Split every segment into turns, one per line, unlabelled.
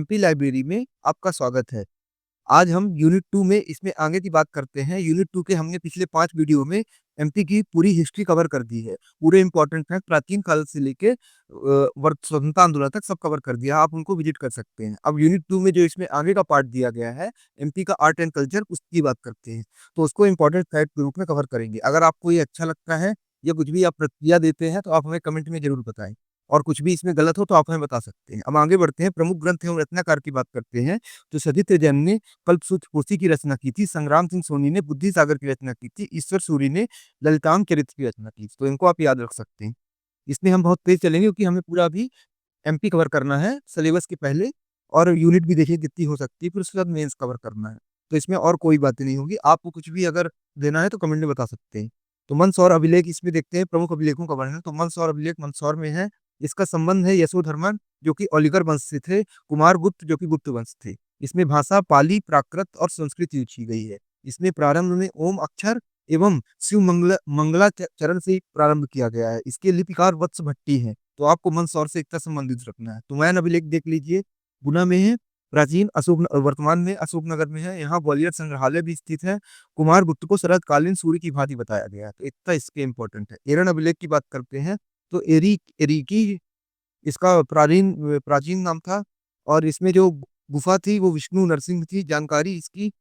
MP library में आपका स्वागत है। आज हम यूनिट 2 में इसमें आगे की बात करते हैं। यूनिट 2 के हमने पिछले 5 वीडियो में एमपी की पूरी हिस्ट्री कवर कर दी है। पूरे इंपॉर्टेंट फैक्ट प्राचीन काल से लेके वर्त स्वतंत्रता आंदोलन तक सब कवर कर दिया। आप उनको विजिट कर सकते हैं। अब यूनिट 2 में जो इसमें आगे का पार्ट दिया गया है, एमपी का आर्ट एंड कल्चर, उसकी बात करते हैं। तो उसको इंपॉर्टेंट फैक्ट के रूप में कवर करेंगे। अगर आपको ये अच्छा लगता है या कुछ भी आप प्रतिक्रिया देते हैं तो आप हमें कमेंट में जरूर बताएं। और कुछ भी इसमें गलत हो तो आप हमें बता सकते हैं। अब आगे बढ़ते हैं। प्रमुख ग्रंथ एवं रत्नाकार की बात करते हैं। तो सदित्य जैन ने कल्पसूत्र कोशी की रचना की थी। संग्राम सिंह सोनी ने बुद्धि सागर की रचना की थी। ईश्वर सूरी ने ललिताम चरित्र की रचना की थी। तो इनको आप याद रख सकते हैं। इसमें हम बहुत तेज चलेंगे क्योंकि हमें पूरा अभी एमपी कवर करना है सिलेबस के पहले। और यूनिट भी देखिए कितनी हो सकती है, फिर उसके बाद मेंस कवर करना है। तो इसमें और कोई बातें नहीं होगी। आपको कुछ भी अगर देना है तो कमेंट में बता सकते हैं। तो मंदसौर अभिलेख इसमें देखते हैं। प्रमुख अभिलेखों का वर्णन। तो मंदसौर अभिलेख मंदसौर में है। इसका संबंध है यशोधर्मन जो कि ओलिगर वंश से थे, कुमार गुप्त जो कि गुप्त वंश थे। इसमें भाषा पाली, प्राकृत और संस्कृत यूज की गई है। इसमें प्रारंभ में ओम अक्षर एवं शिव मंगलाचरण से प्रारंभ किया गया है। इसके लिपिकार वत्स भट्टी हैं। तो आपको मंदसौर से एकता संबंधित रखना है। तो मैन अभिलेख देख लीजिए, गुना में है। प्राचीन वर्तमान में अशोकनगर में है। यहाँ ग्वालियर संग्रहालय भी स्थित है। कुमार गुप्त को शरतकालीन सूर्य की भांति बताया गया है। तो इतना इसके इंपॉर्टेंट है। एरन अभिलेख की बात करते हैं। तो एरीकी इसका प्राचीन प्राचीन नाम था। और इसमें जो गुफा थी वो विष्णु नरसिंह थी। जानकारी इसकी,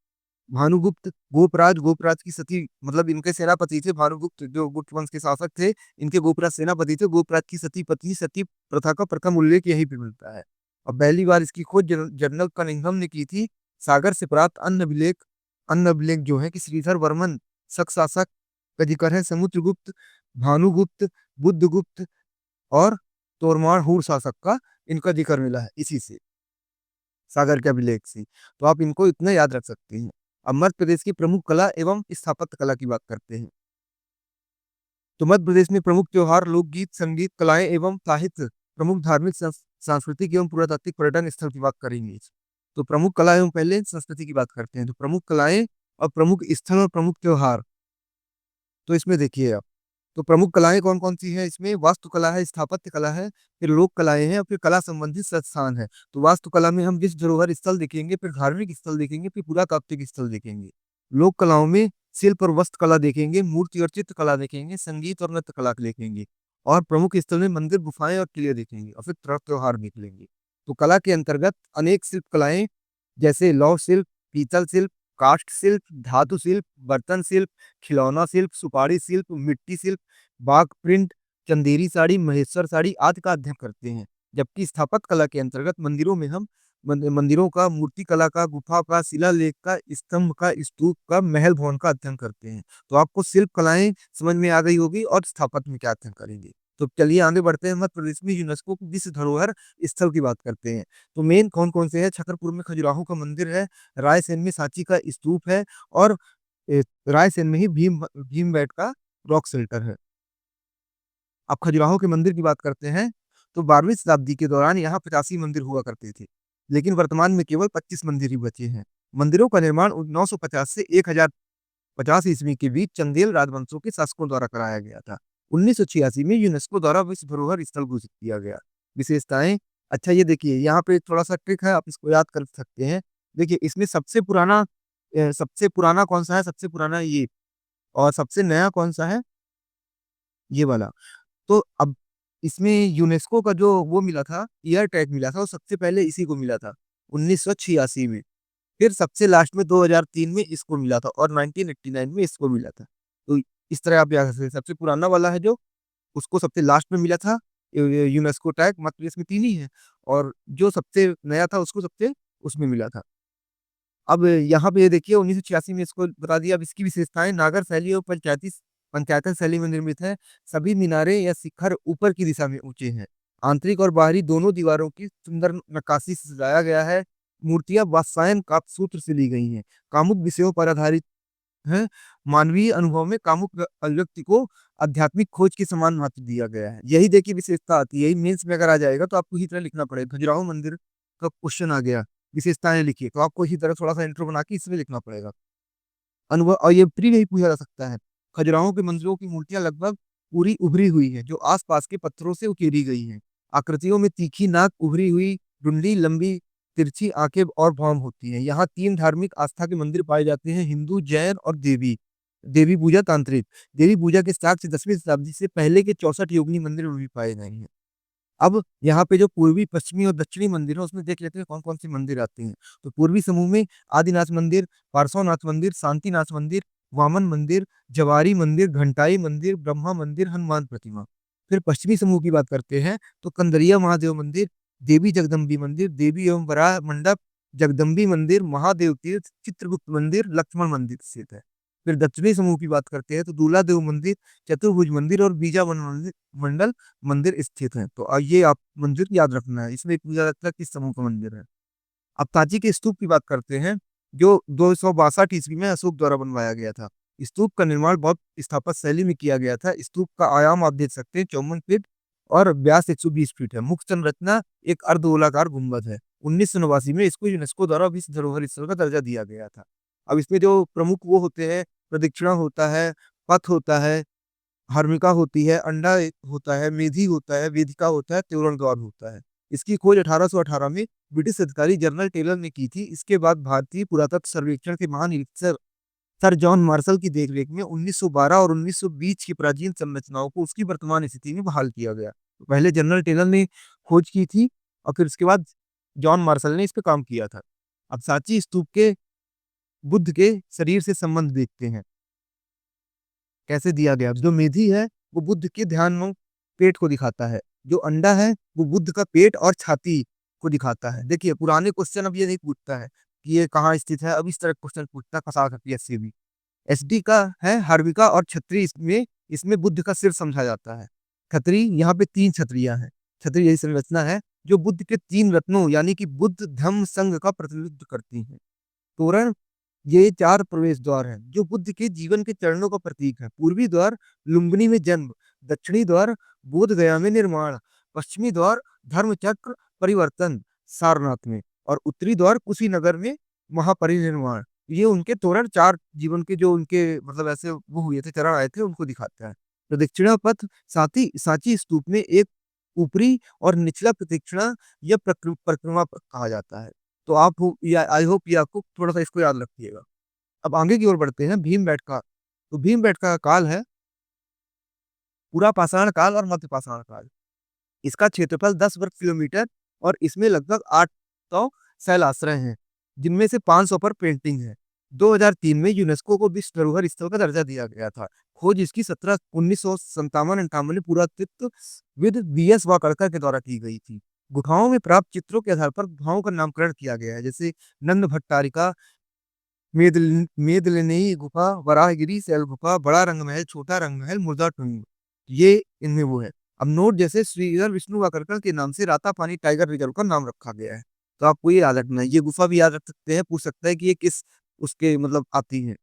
भानुगुप्त गोपराज की सती, मतलब इनके सेनापति थे। भानुगुप्त जो गुप्त वंश के शासक थे, इनके गोपराज सेनापति थे। गोपराज की सती पत्नी, सती प्रथा का प्रथम उल्लेख यहीं पे मिलता है। और पहली बार इसकी खोज जनरल कनिंघम ने की थी। सागर से प्राप्त अन्य अभिलेख जो है कि श्रीधर वर्मन शक शासक का जिक्र है। समुद्रगुप्त, भानुगुप्त, बुद्धगुप्त और तोरमार हुर शासक का इनका जिक्र मिला है इसी से, सागर के अभिलेख से। तो आप इनको इतना याद रख सकते हैं। अब मध्य प्रदेश की प्रमुख कला एवं स्थापत्य कला की बात करते हैं। तो मध्य प्रदेश में प्रमुख त्योहार, लोकगीत, संगीत, कलाएं एवं साहित्य, प्रमुख धार्मिक, सांस्कृतिक एवं पुरातात्विक पर्यटन स्थल की बात करेंगे। तो प्रमुख कला एवं पहले संस्कृति की बात करते हैं। तो प्रमुख कलाएं और प्रमुख स्थल और प्रमुख त्योहार। तो इसमें देखिए आप, तो प्रमुख कलाएं कौन कौन सी है इसमें? वास्तुकला है, स्थापत्य कला है, फिर लोक कलाएं हैं और फिर कला संबंधित संस्थान है। तो वास्तुकला में हम विश्व धरोहर स्थल देखेंगे, फिर धार्मिक स्थल देखेंगे, फिर पुरातात्विक स्थल देखेंगे। लोक कलाओं में शिल्प और वस्त्र कला देखेंगे, मूर्ति और चित्रकला देखेंगे, संगीत और नृत्य कला देखेंगे। और प्रमुख स्थल में मंदिर, गुफाएं और किले देखेंगे और फिर त्योहार देख लेंगे। तो कला के अंतर्गत अनेक शिल्प कलाएं जैसे लौह शिल्प, पीतल शिल्प, काष्ठ शिल्प, धातु शिल्प, बर्तन शिल्प, खिलौना शिल्प, सुपारी शिल्प, मिट्टी शिल्प, बाघ प्रिंट, चंदेरी साड़ी, महेश्वर साड़ी आदि का अध्ययन करते हैं। जबकि स्थापत्य कला के अंतर्गत मंदिरों में हम मंदिरों का, मूर्ति कला का, गुफा का, शिलालेख का, स्तंभ का, स्तूप का, महल भवन का अध्ययन करते हैं। तो आपको शिल्प कलाएं समझ में आ गई होगी और स्थापत्य में क्या अध्ययन करेंगे। तो चलिए आगे बढ़ते हैं। मध्य प्रदेश में यूनेस्को की विश्व धरोहर स्थल की बात करते हैं। तो मेन कौन कौन से हैं? छतरपुर में खजुराहो का मंदिर है। रायसेन में सांची का स्तूप है। और रायसेन में ही भीमबेटका का रॉक शेल्टर है। अब खजुराहो के मंदिर की बात करते हैं। तो 12वीं शताब्दी के दौरान यहाँ 85 मंदिर हुआ करते थे, लेकिन वर्तमान में केवल 25 मंदिर ही बचे हैं। मंदिरों का निर्माण 950 से 1050 ईस्वी के बीच चंदेल राजवंशों के शासकों द्वारा कराया गया था। 1986 में यूनेस्को द्वारा विश्व धरोहर स्थल घोषित किया गया। विशेषताएं, अच्छा ये देखिए यहाँ पे थोड़ा सा ट्रिक है, आप इसको याद कर सकते हैं। देखिए इसमें सबसे पुराना कौन सा है? सबसे पुराना ये। और सबसे नया कौन सा है? ये वाला। तो अब इसमें यूनेस्को का जो वो मिला था, ईयर टैग मिला था, वो सबसे पहले इसी को मिला था 1986 में। फिर सबसे लास्ट में 2003 में इसको मिला था और 1989 में इसको मिला था। तो इस तरह आप याद रख सकते हैं। सबसे पुराना वाला है जो, उसको सबसे लास्ट में मिला था यूनेस्को टैग। मतलब इसमें तीन ही है। और जो सबसे नया था उसको सबसे उसमें मिला था। अब यहाँ पे ये देखिए 1986 में इसको बता दिया। अब इसकी विशेषताएं, नागर शैली और पंचायतन शैली में निर्मित है। सभी मीनारे या शिखर ऊपर की दिशा में ऊंचे हैं। आंतरिक और बाहरी दोनों दीवारों की सुंदर नक्काशी से सजाया गया है। मूर्तियां वात्स्यायन काव्य से ली गई हैं। कामुक विषयों पर आधारित है। मानवीय अनुभव में कामुक अभिव्यक्ति को आध्यात्मिक खोज के समान महत्व दिया गया है। यही देखिए विशेषता आती है। यही मेंस में अगर आ जाएगा तो आपको इसी तरह लिखना पड़ेगा। खजुराहो मंदिर का क्वेश्चन आ गया, विशेषताएं लिखिए, तो आपको इसी तरह थोड़ा सा इंट्रो बना के इसमें लिखना पड़ेगा। अनुभव, और ये प्री नहीं पूछा जा सकता है। खजुराहो के मंदिरों की मूर्तियां लगभग पूरी उभरी हुई है, जो आसपास के पत्थरों से उकेरी गई हैं। आकृतियों में तीखी नाक, उभरी हुई डुंडी, लंबी तिरछी आंखें और भौम होती हैं। यहाँ 3 धार्मिक आस्था के मंदिर पाए जाते हैं, हिंदू, जैन और देवी। देवी पूजा तांत्रिक। देवी पूजा के साक्ष्य 10वीं शताब्दी से पहले के 64 योगिनी मंदिर में भी पाए गए हैं। अब यहाँ पे जो पूर्वी, पश्चिमी और दक्षिणी मंदिर है उसमें देख लेते हैं कौन कौन से मंदिर आते हैं। तो पूर्वी समूह में आदिनाथ मंदिर, पार्श्वनाथ मंदिर, शांतिनाथ मंदिर, वामन मंदिर, जवारी मंदिर, घंटाई मंदिर, ब्रह्मा मंदिर, हनुमान प्रतिमा। फिर पश्चिमी समूह की बात करते हैं तो कंदरिया महादेव मंदिर, देवी जगदम्बी मंदिर, देवी एवं वराह मंडप, जगदम्बी मंदिर, महादेव तीर्थ, चित्रगुप्त मंदिर, लक्ष्मण मंदिर स्थित है। फिर दक्षिणी समूह की बात करते हैं तो दूल्हा देव मंदिर, चतुर्भुज मंदिर और बीजा मंडल मंदिर स्थित हैं। तो ये आप मंदिर याद रखना है, इसमें पूजा जाता है किस समूह का मंदिर है। अब तांची के स्तूप की बात करते हैं, जो 262 ईस्वी में अशोक द्वारा बनवाया गया था। स्तूप का निर्माण बौद्ध स्थापत्य शैली में किया गया था। स्तूप का आयाम आप देख सकते हैं 54 फीट और व्यास 120 फीट है। मुख्य संरचना एक अर्धगोलाकार गुंबद है। 1989 में इसको यूनेस्को द्वारा विश्व धरोहर स्थल का दर्जा दिया गया था। अब इसमें जो प्रमुख वो होते हैं, प्रदक्षिणा होता है, पथ होता है, हर्मिका होती है, अंडा होता है, मेधी होता है, वेदिका होता है, त्रिवर्ण द्वार होता है। इसकी खोज 1818 में ब्रिटिश अधिकारी जनरल टेलर ने की थी। इसके बाद भारतीय पुरातत्व सर्वेक्षण के महानिरीक्षक सर जॉन मार्शल की देखरेख में 1912 और 1920 की प्राचीन संरचनाओं को उसकी वर्तमान स्थिति में बहाल किया गया। तो पहले जनरल टेलर ने खोज की थी और फिर उसके बाद जॉन मार्शल ने इस पे काम किया था। अब सांची स्तूप के बुद्ध के शरीर से संबंध देखते हैं, कैसे दिया गया। जो मेधी है वो बुद्ध के ध्यान पेट को दिखाता है, जो अंडा है वो बुद्ध का पेट और छाती को दिखाता है। देखिए पुराने क्वेश्चन अब ये नहीं पूछता है कि ये कहाँ स्थित है, अब इस तरह क्वेश्चन पूछता है फंसा सकती है एससी भी। एसडी का है हर्विका और छतरी, इसमें इसमें बुद्ध का सिर समझा जाता है। छतरी, यहाँ पे 3 छतरियां हैं। छतरी यही संरचना है जो बुद्ध के 3 रत्नों यानी कि बुद्ध धम्म संघ का प्रतिनिधित्व करती है। तोरण, ये 4 प्रवेश द्वार हैं जो बुद्ध के जीवन के चरणों का प्रतीक है। पूर्वी द्वार लुम्बिनी में जन्म, दक्षिणी द्वार बोध गया में निर्माण, पश्चिमी द्वार धर्मचक्र परिवर्तन सारनाथ में और उत्तरी द्वार कुशीनगर में महापरिनिर्वाण। ये उनके तोरण 4 जीवन के जो उनके मतलब ऐसे वो हुए थे, चरण आए थे, उनको दिखाता है। प्रदक्षिणा पथ साथी सांची स्तूप में एक ऊपरी और निचला प्रदक्षिणा या परिक्रमा कहा जाता है। तो आप आई होप ये आपको थोड़ा सा इसको याद रखिएगा। अब आगे की ओर बढ़ते हैं, भीमबेटका। तो भीमबेटका का काल है पूरा पाषाण काल और मध्य पाषाण काल। इसका क्षेत्रफल 10 वर्ग किलोमीटर और इसमें लगभग 800 शैलाश्रय हैं, जिनमें से 500 पर पेंटिंग है। 2003 में यूनेस्को को विश्व धरोहर स्थल का दर्जा दिया गया था। खोज इसकी 1957-58 में पुरातत्वविद बीएस वाकड़कर के द्वारा की गई थी। गुफाओं में प्राप्त चित्रों के आधार पर गुफाओं का नामकरण किया गया है, जैसे नंद भट्टारिका, मेदलनेई गुफा, वराहगिरी शैल गुफा, बड़ा रंग महल, छोटा रंग महल, मुर्दा टूंग, ये इनमें वो है। अब नोट, जैसे श्रीधर विष्णु वाकरकर के नाम से रातापानी टाइगर रिजर्व का नाम रखा गया है। तो आपको ये याद रखना है, ये गुफा भी याद रख सकते हैं, पूछ सकता है कि ये किस उसके मतलब आती है,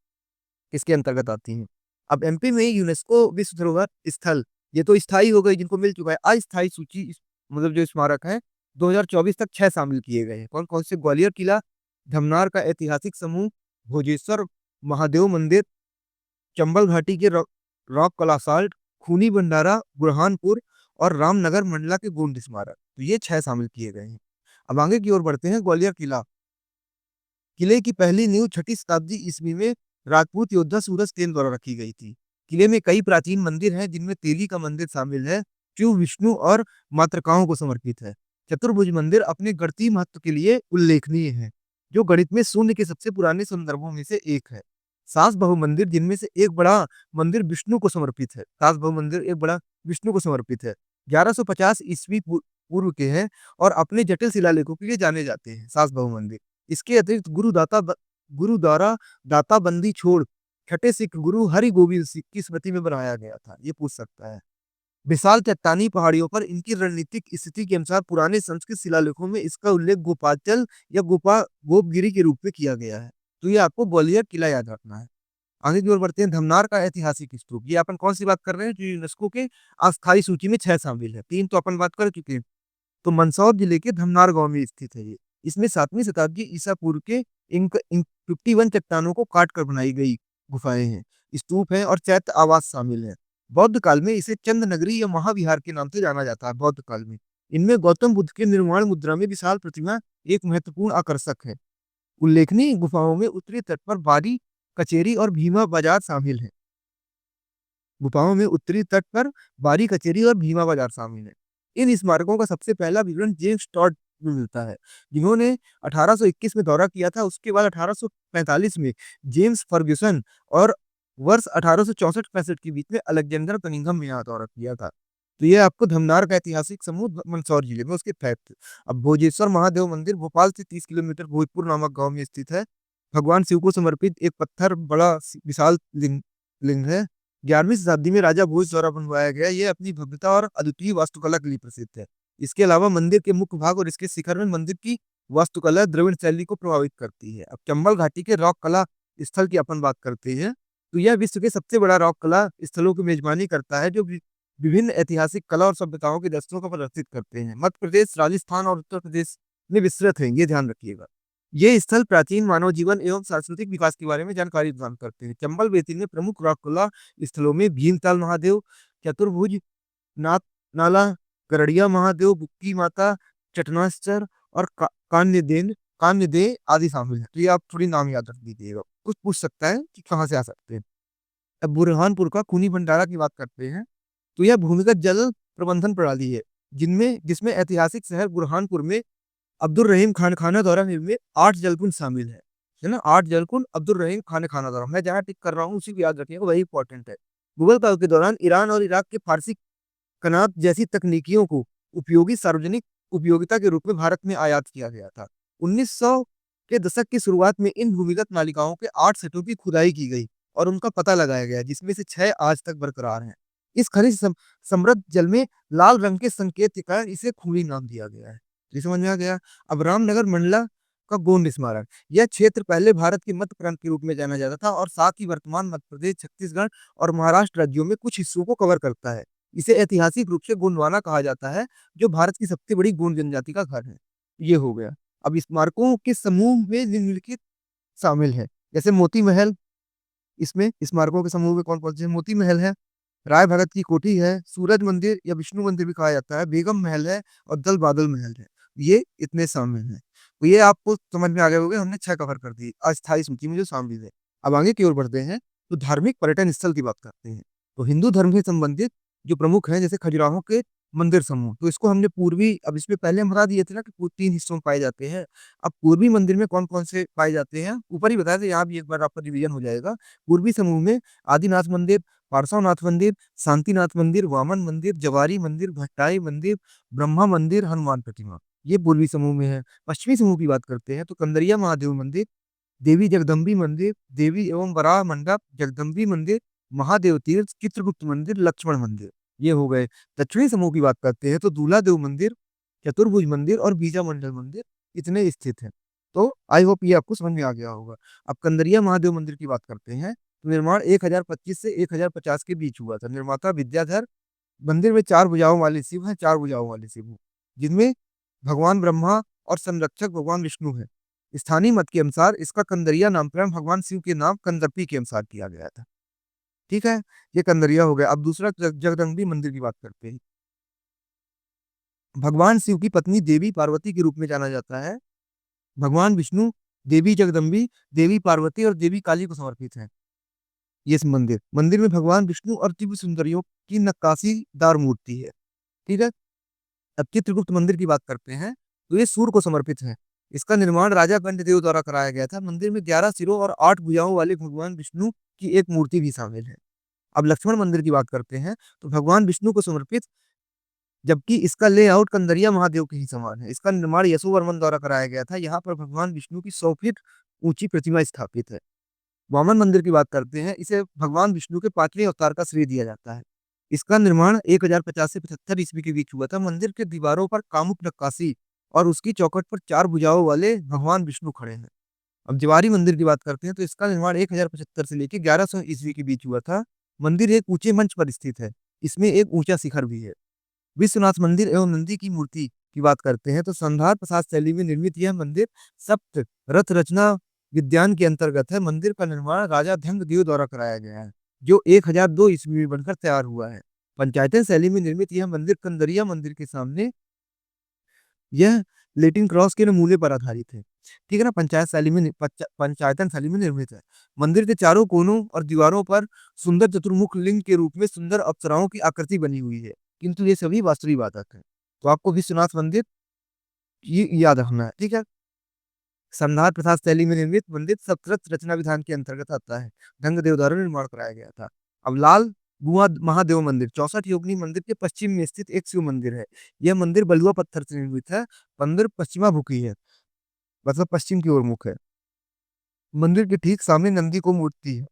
किसके अंतर्गत आती हैं। अब एमपी में यूनेस्को विश्व धरोहर स्थल, ये तो स्थायी हो गई जिनको मिल चुका है। अस्थायी सूची मतलब जो स्मारक है 2024 तक 6 शामिल किए गए हैं। कौन कौन से? ग्वालियर किला, धमनार का ऐतिहासिक समूह, भोजेश्वर महादेव मंदिर, चंबल घाटी के रॉक कला साल्ट, खूनी भंडारा, बुरहानपुर और रामनगर मंडला के गोंड स्मारक। तो ये 6 शामिल किए गए हैं। अब आगे की ओर बढ़ते हैं। ग्वालियर किला, किले की पहली नींव 6ठी शताब्दी ईस्वी में राजपूत योद्धा सूरज सेन द्वारा रखी गई थी। किले में कई प्राचीन मंदिर हैं, जिनमें तेली का मंदिर शामिल है, जो विष्णु और मातृकाओं को समर्पित है। चतुर्भुज मंदिर अपने गणितीय महत्व के लिए उल्लेखनीय है, जो गणित में शून्य के सबसे पुराने संदर्भों में से एक है। सास बहु मंदिर, जिनमें से एक बड़ा मंदिर विष्णु को समर्पित है। सास बहु मंदिर एक बड़ा विष्णु को समर्पित है, 1150 ईस्वी पूर्व के हैं और अपने जटिल शिलालेखों के लिए जाने जाते हैं। सास बहु मंदिर, इसके अतिरिक्त गुरु द्वारा दाता बंदी छोड़ छठे सिख गुरु हरि गोविंद सिंह की स्मृति में बनाया गया था। ये पूछ सकता है। विशाल चट्टानी पहाड़ियों पर इनकी रणनीतिक स्थिति के अनुसार पुराने संस्कृत शिलालेखों में इसका उल्लेख गोपाचल या गोपगिरी के रूप में किया गया है। तो ये आपको ग्वालियर किला याद रखना है। आगे की ओर बढ़ते हैं। धमनार का ऐतिहासिक स्तूप, ये अपन कौन सी बात कर रहे हैं? जो यूनेस्को के अस्थायी सूची में 6 शामिल है। 3 तो अपन बात कर चुके हैं। तो मंदसौर जिले के धमनार गांव में स्थित है ये। इसमें 7वीं शताब्दी ईसा पूर्व के इन 51 चट्टानों को काट कर बनाई गई गुफाएं हैं, स्तूप हैं और चैत्य आवास शामिल है। बौद्ध काल में इसे चंद नगरी या महाविहार के नाम से जाना जाता है। बौद्ध काल में इनमें गौतम बुद्ध के निर्माण मुद्रा में विशाल प्रतिमा एक महत्वपूर्ण आकर्षक है। उल्लेखनीय गुफाओं में उत्तरी तट पर बारी कचेरी और भीमा बाजार शामिल है। गुफाओं में उत्तरी तट पर बारी कचेरी और भीमा बाजार शामिल है। इन स्मारकों का सबसे पहला विवरण जेम्स टॉड में मिलता है, जिन्होंने 1821 में दौरा किया था। उसके बाद 1845 में जेम्स फर्ग्यूसन और वर्ष 1864-65 के बीच में अलेक्जेंडर कनिंघम ने यहाँ दौरा किया था। तो ये आपको धमनार का ऐतिहासिक समूह मंदसौर जिले में उसके फैक्ट। अब भोजेश्वर महादेव मंदिर भोपाल से 30 किलोमीटर भोजपुर नामक गांव में स्थित है। भगवान शिव को समर्पित एक पत्थर बड़ा विशाल लिंग लिंग है। 11वीं शताब्दी में राजा भोज द्वारा बनवाया गया। ये अपनी भव्यता और अद्वितीय वास्तुकला के लिए प्रसिद्ध है। इसके अलावा मंदिर के मुख्य भाग और इसके शिखर में मंदिर की वास्तुकला द्रविड़ शैली को प्रभावित करती है। अब चंबल घाटी के रॉक कला स्थल की अपन बात करते हैं, तो यह विश्व के सबसे बड़ा रॉक कला स्थलों की मेजबानी करता है, जो विभिन्न ऐतिहासिक कला और सभ्यताओं के दर्शनों को प्रदर्शित करते हैं। मध्य प्रदेश, राजस्थान और उत्तर प्रदेश में विस्तृत है, ये ध्यान रखिएगा। ये स्थल प्राचीन मानव जीवन एवं सांस्कृतिक विकास के बारे में जानकारी प्रदान करते हैं। चंबल बेतिल में प्रमुख रॉक कला स्थलों में भीमताल महादेव, चतुर्भुज नाथ नाला, गरड़िया महादेव, बुक्की माता, चटनास्तर और कान्यदेन कान्यदे आदि शामिल है। तो ये आप थोड़ी नाम याद रख दीजिएगा, कुछ पूछ सकता है कि कहाँ से आ सकते हैं। अब बुरहानपुर का खूनी भंडारा की बात करते हैं, तो यह भूमिगत जल प्रबंधन प्रणाली है, जिनमें जिसमें ऐतिहासिक शहर बुरहानपुर में अब्दुल रहीम खान खाना द्वारा निर्मित 8 जलकुंड शामिल है ना। 8 जलकुंड अब्दुल रहीम खान खाना द्वारा, मैं जहाँ टिक कर रहा हूँ उसी को याद रखिएगा, वही इंपॉर्टेंट है। मुगल काल के दौरान ईरान और इराक के फारसी कनात जैसी तकनीकियों को उपयोगी सार्वजनिक उपयोगिता के रूप में भारत में आयात किया गया था। 1900 के दशक की शुरुआत में इन भूमिगत नालिकाओं के 8 सेटों की खुदाई की गई और उनका पता लगाया गया, जिसमें से 6 आज तक बरकरार हैं। इस खनिज समृद्ध जल में लाल रंग के संकेत के कारण इसे खूनी नाम दिया गया है। ये समझ में आ गया। अब रामनगर मंडला का गोंड स्मारक, यह क्षेत्र पहले भारत के मध्य प्रांत के रूप में जाना जाता था और साथ ही वर्तमान मध्य प्रदेश, छत्तीसगढ़ और महाराष्ट्र राज्यों में कुछ हिस्सों को कवर करता है। इसे ऐतिहासिक रूप से गोंडवाना कहा जाता है, जो भारत की सबसे बड़ी गोंड जनजाति का घर है। ये हो गया। अब स्मारकों के समूह में निम्नलिखित शामिल है, जैसे मोती महल। इसमें स्मारकों के समूह में कौन कौन से? मोती महल है, राय भगत की कोठी है, सूरज मंदिर या विष्णु मंदिर भी कहा जाता है, बेगम महल है और दल बादल महल है। ये इतने शामिल हैं। तो ये आपको समझ में आ गए होंगे, हमने 6 कवर कर दी अस्थायी सूची में जो शामिल है। अब आगे की ओर बढ़ते हैं, तो धार्मिक पर्यटन स्थल की बात करते हैं। तो हिंदू धर्म से संबंधित जो प्रमुख हैं, जैसे खजुराहो के मंदिर समूह, तो इसको हमने पूर्वी, अब इसमें पहले हम बता दिए थे ना कि 3 हिस्सों में पाए जाते हैं। अब पूर्वी मंदिर में कौन कौन से पाए जाते हैं ऊपर ही बताया था, यहाँ भी एक बार आपका रिवीजन हो जाएगा। पूर्वी समूह में आदिनाथ मंदिर, पार्श्वनाथ मंदिर, शांतिनाथ मंदिर, वामन मंदिर, जवारी मंदिर, भट्टाई मंदिर, ब्रह्मा मंदिर, हनुमान प्रतिमा, ये पूर्वी समूह में है। पश्चिमी समूह की बात करते हैं, तो कंदरिया महादेव मंदिर, देवी जगदम्बी मंदिर, देवी एवं वराह मंडप, जगदम्बी मंदिर, महादेव तीर्थ, चित्रगुप्त मंदिर, लक्ष्मण मंदिर, ये हो गए। दक्षिणी समूह की बात करते हैं, तो दूल्हा देव मंदिर, चतुर्भुज मंदिर और बीजा मंडल मंदिर इतने स्थित हैं। तो आई होप ये आपको समझ में आ गया होगा। अब कंदरिया महादेव मंदिर की बात करते हैं, तो निर्माण 1025 से 1050 के बीच हुआ था। निर्माता विद्याधर। मंदिर में 4 भुजाओं वाले शिव हैं, 4 भुजाओं वाले शिव हैं, जिनमें भगवान ब्रह्मा और संरक्षक भगवान विष्णु है। स्थानीय मत के अनुसार इसका कंदरिया नामकरण भगवान शिव के नाम कंदर्पी के अनुसार किया गया था। ठीक है, ये कंदरिया हो गया। अब दूसरा जगदम्बी मंदिर की बात करते हैं। भगवान शिव की पत्नी देवी पार्वती के रूप में जाना जाता है। भगवान विष्णु, देवी जगदम्बी, देवी पार्वती और देवी काली को समर्पित है ये मंदिर। मंदिर में भगवान विष्णु और दिव्य सुंदरियों की नक्काशीदार मूर्ति है। ठीक है। अब चित्रगुप्त मंदिर की बात करते हैं, तो ये सूर्य को समर्पित है। इसका निर्माण राजा कंठदेव द्वारा कराया गया था। मंदिर में 11 सिरों और 8 भुजाओं वाले भगवान विष्णु की एक मूर्ति भी शामिल है। अब लक्ष्मण मंदिर की बात करते हैं, तो भगवान विष्णु को समर्पित, जबकि इसका लेआउट कंदरिया महादेव के ही समान है। इसका निर्माण यशोवर्मन द्वारा कराया गया था। यहाँ पर भगवान विष्णु की 100 फीट ऊंची प्रतिमा स्थापित है। वामन मंदिर की बात करते हैं, इसे भगवान विष्णु के 5वें अवतार का श्रेय दिया जाता है। इसका निर्माण 1050 से 75 ईस्वी के बीच हुआ था। मंदिर के दीवारों पर कामुक नक्काशी और उसकी चौखट पर 4 भुजाओं वाले भगवान विष्णु खड़े हैं। अब जवारी मंदिर की बात करते हैं, तो इसका निर्माण 1075 से लेकर 1100 ईस्वी के बीच हुआ था। मंदिर एक ऊंचे मंच पर स्थित है। इसमें एक ऊंचा शिखर भी है। विश्वनाथ मंदिर एवं नंदी की मूर्ति की बात करते हैं, तो संधार प्रसाद शैली में निर्मित यह मंदिर सप्त रथ रचना विद्यान के अंतर्गत है। मंदिर का निर्माण राजा ध्यंगदेव द्वारा कराया गया है, जो 1002 ईस्वी में बनकर तैयार हुआ है। पंचायतन शैली में निर्मित यह मंदिर कंदरिया मंदिर के सामने यह लेटिन क्रॉस के नमूने पर आधारित है। ठीक है ना, पंचायतन शैली में निर्मित है। मंदिर के चारों कोनों और दीवारों पर सुंदर चतुर्मुख लिंग के रूप में सुंदर अप्सराओं की आकृति बनी हुई है, किंतु ये सभी वास्तविक बात है। तो आपको विश्वनाथ मंदिर ये याद रखना है, ठीक है। संधार प्रसाद शैली में निर्मित मंदिर सप्तरत्न रचना विधान के अंतर्गत आता है। ढंग देव द्वारा निर्माण कराया गया था। अब लाल बुआ महादेव मंदिर 64 योगिनी मंदिर के पश्चिम में स्थित एक शिव मंदिर है। यह मंदिर बलुआ पत्थर से निर्मित है। मंदिर पश्चिमाभिमुखी है, मतलब पश्चिम की ओर मुख है। मंदिर के ठीक सामने नंदी को मूर्ति है।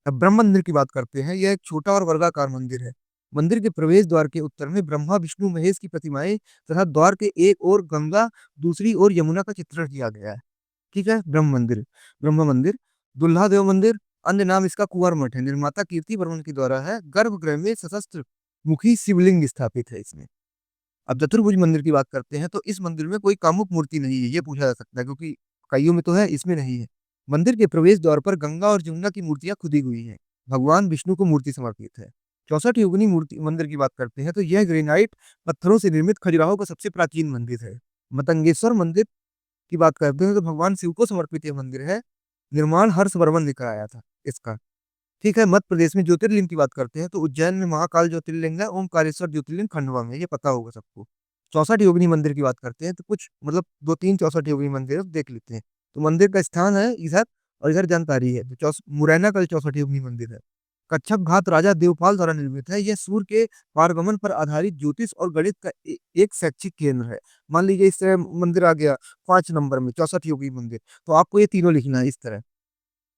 अब ब्रह्म मंदिर की बात करते हैं। यह एक छोटा और वर्गाकार मंदिर है। मंदिर के प्रवेश द्वार के उत्तर में ब्रह्मा विष्णु महेश की प्रतिमाएं तथा द्वार के एक ओर गंगा, दूसरी ओर यमुना का चित्रण किया गया है। ठीक है, ब्रह्म मंदिर। दुल्हा देव मंदिर, अन्य नाम इसका कुंवर मठ है, निर्माता कीर्ति वर्मन के द्वारा है। गर्भगृह में सशस्त्र मुखी शिवलिंग स्थापित है इसमें। अब चतुर्भुज मंदिर की बात करते हैं, तो इस मंदिर में कोई कामुक मूर्ति नहीं है, ये पूछा जा सकता है, क्योंकि कईयों में तो है, इसमें नहीं है। मंदिर के प्रवेश द्वार पर गंगा और जमुना की मूर्तियां खुदी हुई हैं। भगवान विष्णु को मूर्ति समर्पित है। 64 योगिनी मूर्ति मंदिर की बात करते हैं, तो यह ग्रेनाइट पत्थरों से निर्मित खजुराहो का सबसे प्राचीन मंदिर है। मतंगेश्वर मंदिर की बात करते हैं, तो भगवान शिव को समर्पित यह मंदिर है। निर्माण हर्षवर्मन ने कराया था इसका। ठीक है, मध्य प्रदेश में ज्योतिर्लिंग की बात करते हैं, तो उज्जैन में महाकाल ज्योतिर्लिंग है, ओमकारेश्वर ज्योतिर्लिंग खंडवा में, ये पता होगा सबको। 64 योगिनी मंदिर की बात करते हैं, तो कुछ मतलब दो तीन 64 योगिनी मंदिर है, तो देख लेते हैं। तो मंदिर का स्थान है इधर, और इधर जानकारी है। तो मुरैना का 64 योगिनी मंदिर है। कच्छप घाट राजा देवपाल द्वारा निर्मित है। यह सूर्य के पारगमन पर आधारित ज्योतिष और गणित का एक शैक्षिक केंद्र है। मान लीजिए इस तरह मंदिर आ गया 5 नंबर में 64 योगी मंदिर, तो आपको ये तीनों लिखना है इस तरह।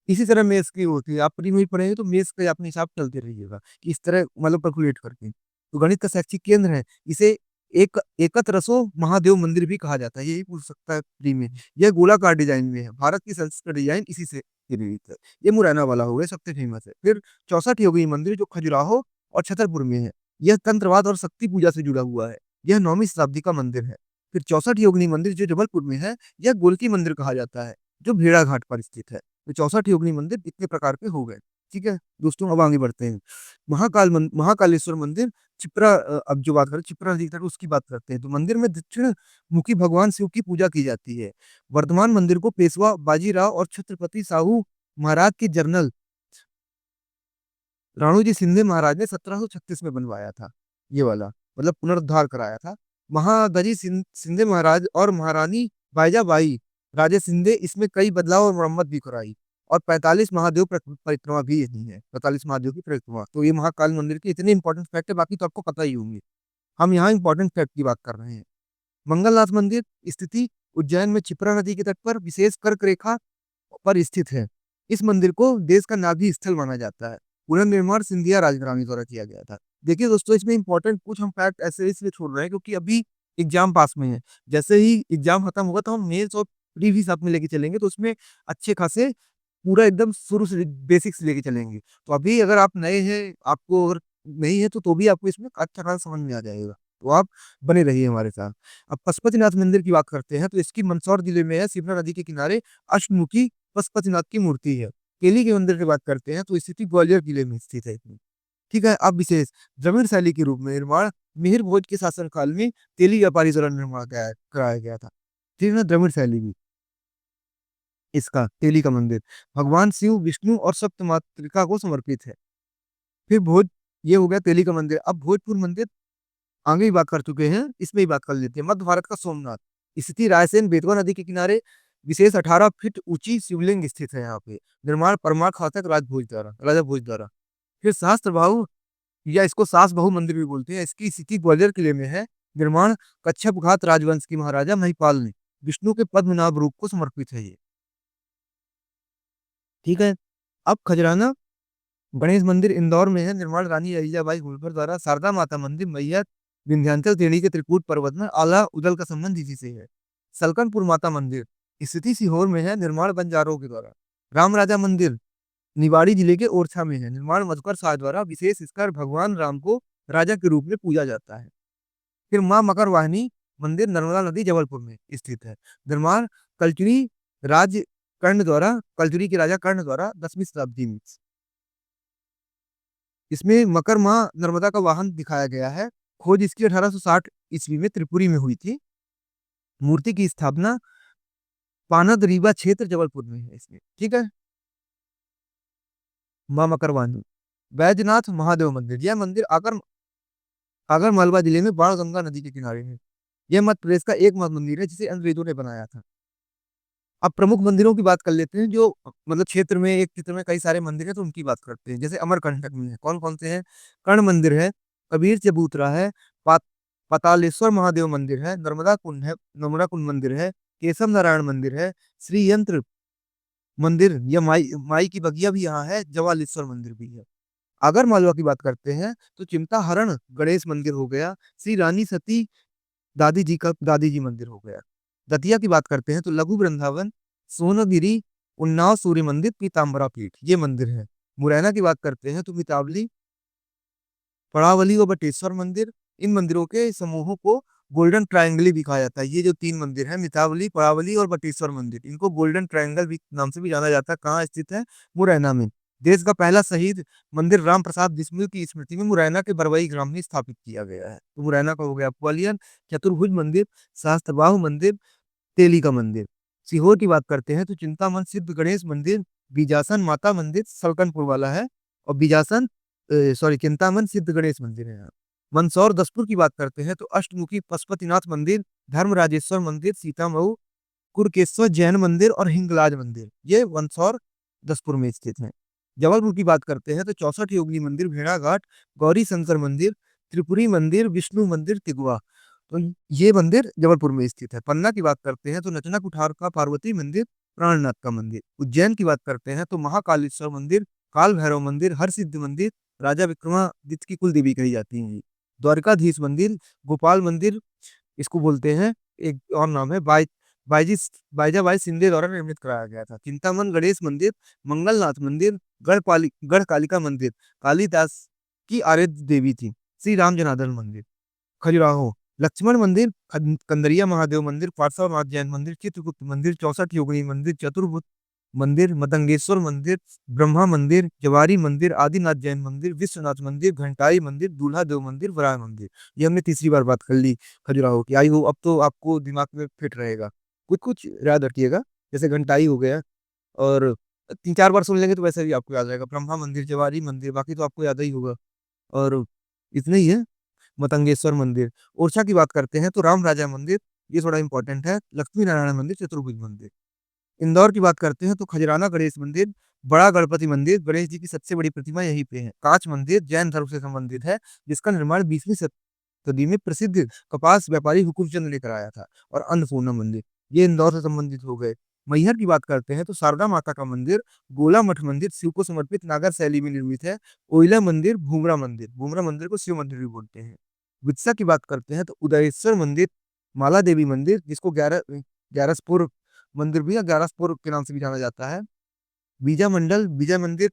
इसी तरह मेष की होती है, आप प्री में ही पढ़ेंगे तो मेष का अपने हिसाब चलते रहिएगा कि इस तरह मतलब कैलकुलेट करके। तो गणित का शैक्षिक केंद्र है। इसे एक एकत्रसो महादेव मंदिर भी कहा जाता है, यही पूछ सकता है प्री में। यह गोलाकार डिजाइन में है। भारत की संस्कृत डिजाइन इसी से प्रेरित है। ये मुरैना वाला हो गया, सबसे फेमस है। फिर 64 योगी मंदिर जो खजुराहो और छतरपुर में है। यह तंत्रवाद और शक्ति पूजा से जुड़ा हुआ है। यह 9वीं शताब्दी का मंदिर है। फिर 64 योगिनी मंदिर जो जबलपुर में है, यह गोलकी मंदिर कहा जाता है, जो भेड़ा घाट पर स्थित है। तो 64 योगिनी मंदिर इतने प्रकार के हो गए। ठीक है दोस्तों, अब आगे बढ़ते हैं। महाकालेश्वर मंदिर चिपरा, अब जो बात करें चिपरा नदी तट उसकी बात करते हैं। तो मंदिर में दक्षिण मुखी भगवान शिव की पूजा की जाती है। वर्तमान मंदिर को पेशवा बाजीराव और छत्रपति साहू महाराज के जनरल राणोजी शिंदे महाराज ने 1736 में बनवाया था। ये वाला मतलब पुनरुद्धार कराया था। महादजी शिंदे महाराज और महारानी बाईजाबाई राजे शिंदे इसमें कई बदलाव और मरम्मत भी कराई। और 45 महादेव परिक्रमा भी यही है, 45 महादेव की परिक्रमा। तो ये महाकाल मंदिर के इतने इंपॉर्टेंट फैक्ट है, बाकी तो आपको पता ही होंगे। हम यहाँ इंपॉर्टेंट फैक्ट की बात कर रहे हैं। मंगलनाथ मंदिर स्थिति उज्जैन में क्षिप्रा नदी के तट पर विशेष कर्क रेखा पर स्थित है। इस मंदिर को देश का नाभि स्थल माना जाता है। पुनर्निर्माण सिंधिया राजघराने द्वारा किया गया था। देखिए दोस्तों, इसमें इंपॉर्टेंट कुछ हम फैक्ट ऐसे इसलिए छोड़ रहे हैं क्योंकि अभी एग्जाम पास में है। जैसे ही एग्जाम खत्म होगा तो हम मेंस और प्री भी साथ में लेके चलेंगे, तो उसमें अच्छे खासे पूरा एकदम शुरू से बेसिक से लेके चलेंगे। तो अभी अगर आप नए हैं, आपको अगर नहीं है तो भी आपको इसमें अच्छा खासा समझ में आ जाएगा। तो आप बने रहिए हमारे साथ। अब पशुपतिनाथ मंदिर की बात करते हैं, तो इसकी मंदसौर जिले में है। शिप्रा नदी के किनारे अष्टमुखी पशुपतिनाथ की मूर्ति है। केली के मंदिर की बात करते हैं, तो स्थिति ग्वालियर जिले में स्थित है इसमें। ठीक है, अब विशेष द्रविड़ शैली के रूप में निर्माण मिहिर भोज के शासनकाल में तेली व्यापारी द्वारा निर्माण कराया गया था। ठीक है ना, द्रविड़ शैली में इसका तेली का मंदिर भगवान शिव विष्णु और सप्त मातृका को समर्पित है। फिर भोज, ये हो गया तेली का मंदिर। अब भोजपुर मंदिर आगे ही बात कर चुके हैं, इसमें ही बात कर लेते हैं। मध्य भारत का सोमनाथ स्थिति रायसेन बेतवा नदी के किनारे विशेष 18 फीट ऊंची शिवलिंग स्थित है यहाँ पे। निर्माण परमार खातक राजा भोज द्वारा। फिर सहस्त्र बाहु या इसको सास बहु मंदिर भी बोलते हैं, इसकी स्थिति ग्वालियर किले में है। निर्माण कच्छप घात राजवंश की महाराजा महिपाल ने विष्णु के पद्मनाभ रूप को समर्पित है ये। ठीक है, अब खजराना गणेश मंदिर इंदौर में है। निर्माण रानी अहिल्याबाई होलकर द्वारा। शारदा माता मंदिर मैया विंध्याचल श्रेणी के त्रिकूट पर्वत में आला उदल का संबंध इसी से है। सलकनपुर माता मंदिर स्थिति सीहोर में है। निर्माण बंजारों के द्वारा। राम राजा मंदिर निवाड़ी जिले के ओरछा में है। निर्माण मधुकर शाह द्वारा। विशेष इसका भगवान राम को राजा के रूप में पूजा जाता है। फिर माँ मकर वाहिनी मंदिर नर्मदा नदी जबलपुर में स्थित है। निर्माण कलचुरी राज कर्ण द्वारा, कलचुरी के राजा कर्ण द्वारा 10वीं शताब्दी में। इसमें मकर माँ नर्मदा का वाहन दिखाया गया है। खोज इसकी 1860 ईस्वी में त्रिपुरी में हुई थी। मूर्ति की स्थापना पानद रीवा क्षेत्र जबलपुर में है इसमें, ठीक है। मां मकरवानी, बैजनाथ महादेव मंदिर, यह मंदिर आगर मालवा जिले में बाणगंगा नदी के किनारे है। यह मध्य प्रदेश का एकमात्र मंदिर है जिसे अंग्रेजों ने बनाया था। अब प्रमुख मंदिरों की बात कर लेते हैं, जो मतलब क्षेत्र में, एक क्षेत्र में कई सारे मंदिर हैं, तो उनकी बात करते हैं। जैसे अमरकंटक में है, कौन कौन से हैं? कर्ण मंदिर है, कबीर चबूतरा है, पा, पातालेश्वर महादेव मंदिर है, नर्मदा कुंड मंदिर है, केशव नारायण मंदिर है, श्री यंत्र मंदिर, या माई की बगिया भी यहाँ है, जवालेश्वर मंदिर भी है। अगर मालवा की बात करते हैं तो चिंता हरण गणेश मंदिर हो गया, श्री रानी सती दादी जी मंदिर हो गया। दतिया की बात करते हैं तो लघु वृंदावन, सोनगिरी, उन्नाव सूर्य मंदिर, पीताम्बरा पीठ, ये मंदिर है। मुरैना की बात करते हैं तो मितावली, पड़ावली और बटेश्वर मंदिर, इन मंदिरों के समूहों को गोल्डन ट्रायंगल भी कहा जाता है। ये जो तीन मंदिर हैं, मितावली, पड़ावली और बटेश्वर मंदिर, इनको गोल्डन ट्रायंगल भी नाम से भी जाना जाता है। कहाँ स्थित है? मुरैना में। देश का पहला शहीद मंदिर राम प्रसाद बिस्मिल की स्मृति में मुरैना के बरवई ग्राम में स्थापित किया गया है। तो मुरैना का हो गया। ग्वालियर चतुर्भुज मंदिर, सहस्त्रबाहु मंदिर, तेली का मंदिर। सीहोर की बात करते हैं तो चिंतामन सिद्ध गणेश मंदिर, बीजासन माता मंदिर सलकनपुर वाला है, और चिंतामन सिद्ध गणेश मंदिर है यहाँ। मंदसौर दसपुर की बात करते हैं तो अष्टमुखी पशुपतिनाथ मंदिर, धर्मराजेश्वर मंदिर, सीतामऊ, कुरकेश्वर जैन मंदिर और हिंगलाज मंदिर, ये मंदसौर दसपुर में स्थित है। जबलपुर की बात करते हैं तो 64 योगिनी मंदिर, भेड़ाघाट, गौरी शंकर मंदिर, त्रिपुरी मंदिर, विष्णु मंदिर, तिगवा, तो ये मंदिर जबलपुर में स्थित है। पन्ना की बात करते हैं तो नचना कुठार का पार्वती मंदिर, प्राणनाथ का मंदिर। उज्जैन की बात करते हैं तो महाकालेश्वर मंदिर, काल भैरव मंदिर, हरसिद्धि मंदिर, राजा विक्रमादित्य की कुल देवी कही जाती है। द्वारकाधीश मंदिर, गोपाल मंदिर, इसको बोलते हैं, एक और नाम है बाईजी बाईजाबाई सिंधे द्वारा निर्मित कराया गया था। चिंतामन गणेश मंदिर, मंगलनाथ मंदिर, गढ़ कालिका मंदिर, कालिदास की आराध्य देवी थी। श्री राम जनार्दन मंदिर। खजुराहो लक्ष्मण मंदिर, कंदरिया महादेव मंदिर, पार्श्वनाथ जैन मंदिर, चित्रगुप्त मंदिर, 64 योगिनी मंदिर, चतुर्भुज मंदिर, मतंगेश्वर मंदिर, ब्रह्मा मंदिर, जवारी मंदिर, आदिनाथ जैन मंदिर, विश्वनाथ मंदिर, घंटाई मंदिर, दूल्हा देव मंदिर, वराह मंदिर। ये हमने तीसरी बार बात कर ली खजुराहो की। आई हो अब तो आपको दिमाग में फिट रहेगा। कुछ कुछ याद रखिएगा, जैसे घंटाई हो गया, और 3 4 बार सुन लेंगे तो वैसे भी आपको याद रहेगा। ब्रह्मा मंदिर, जवारी मंदिर, बाकी तो आपको याद ही होगा। और इतने ही है। मतंगेश्वर मंदिर। ओरछा की बात करते हैं तो राम राजा मंदिर, ये थोड़ा इंपॉर्टेंट है। लक्ष्मी नारायण मंदिर, चतुर्भुज मंदिर। इंदौर की बात करते हैं तो खजराना गणेश मंदिर, बड़ा गणपति मंदिर, गणेश जी की सबसे बड़ी प्रतिमा यहीं पे है। कांच मंदिर जैन धर्म से संबंधित है, जिसका निर्माण 20वीं सदी में प्रसिद्ध कपास व्यापारी हुकुमचंद ने कराया था। और अन्नपूर्णा मंदिर, ये इंदौर से संबंधित हो गए। मैहर की बात करते हैं तो शारदा माता का मंदिर, गोला मठ मंदिर शिव को समर्पित नागर शैली में निर्मित है। ओइला मंदिर, भूमरा मंदिर को शिव मंदिर भी बोलते हैं। वित्सा की बात करते हैं तो उदयेश्वर मंदिर, माला देवी मंदिर, जिसको ग्यारसपुर मंदिर भी, या ग्यारसपुर के नाम से भी जाना जाता है। बीजा मंडल, विजय मंदिर,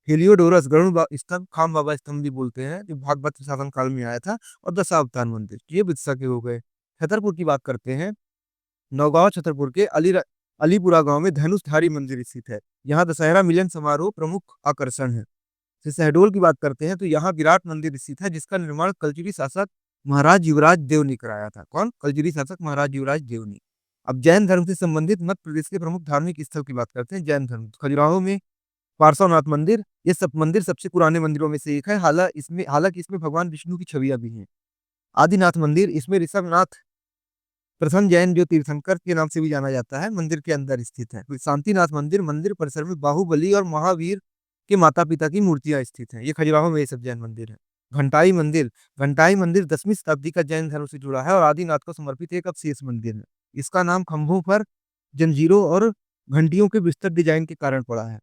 हेलियोडोरस स्तंभ, खाम बाबा स्तंभ भी बोलते हैं, जो भागवत शासन काल में आया था। और दशावतार मंदिर, ये वित्सा के हो गए। छतरपुर की बात करते हैं, नौगांव छतरपुर के अलीपुरा गांव में धनुषधारी मंदिर स्थित है। यहाँ दशहरा मिलन समारोह प्रमुख आकर्षण है। फिर शहडोल की बात करते हैं तो यहाँ विराट मंदिर स्थित है, जिसका निर्माण कलजुगी शासक महाराज युवराज देव ने कराया था। कौन? कलजुगी शासक महाराज युवराज देव ने। अब जैन धर्म से संबंधित मध्य प्रदेश के प्रमुख धार्मिक स्थल की बात करते हैं। जैन धर्म, खजुराहो में पार्श्वनाथ मंदिर, ये सब मंदिर सबसे पुराने मंदिरों में से एक है। हालांकि इसमें भगवान विष्णु की छवियां भी हैं। आदिनाथ मंदिर, इसमें ऋषभनाथ प्रथम जैन जो तीर्थंकर के नाम से भी जाना जाता है, मंदिर के अंदर स्थित है। फिर शांतिनाथ मंदिर, मंदिर परिसर में बाहुबली और महावीर के माता पिता की मूर्तियां स्थित हैं। ये खजुराहो में ये सब जैन मंदिर है। घंटाई मंदिर 10वीं शताब्दी का जैन धर्म से जुड़ा है और आदिनाथ को समर्पित एक अवशेष मंदिर है। इसका नाम खंभों पर जंजीरों और घंटियों के विस्तृत डिजाइन के कारण पड़ा है।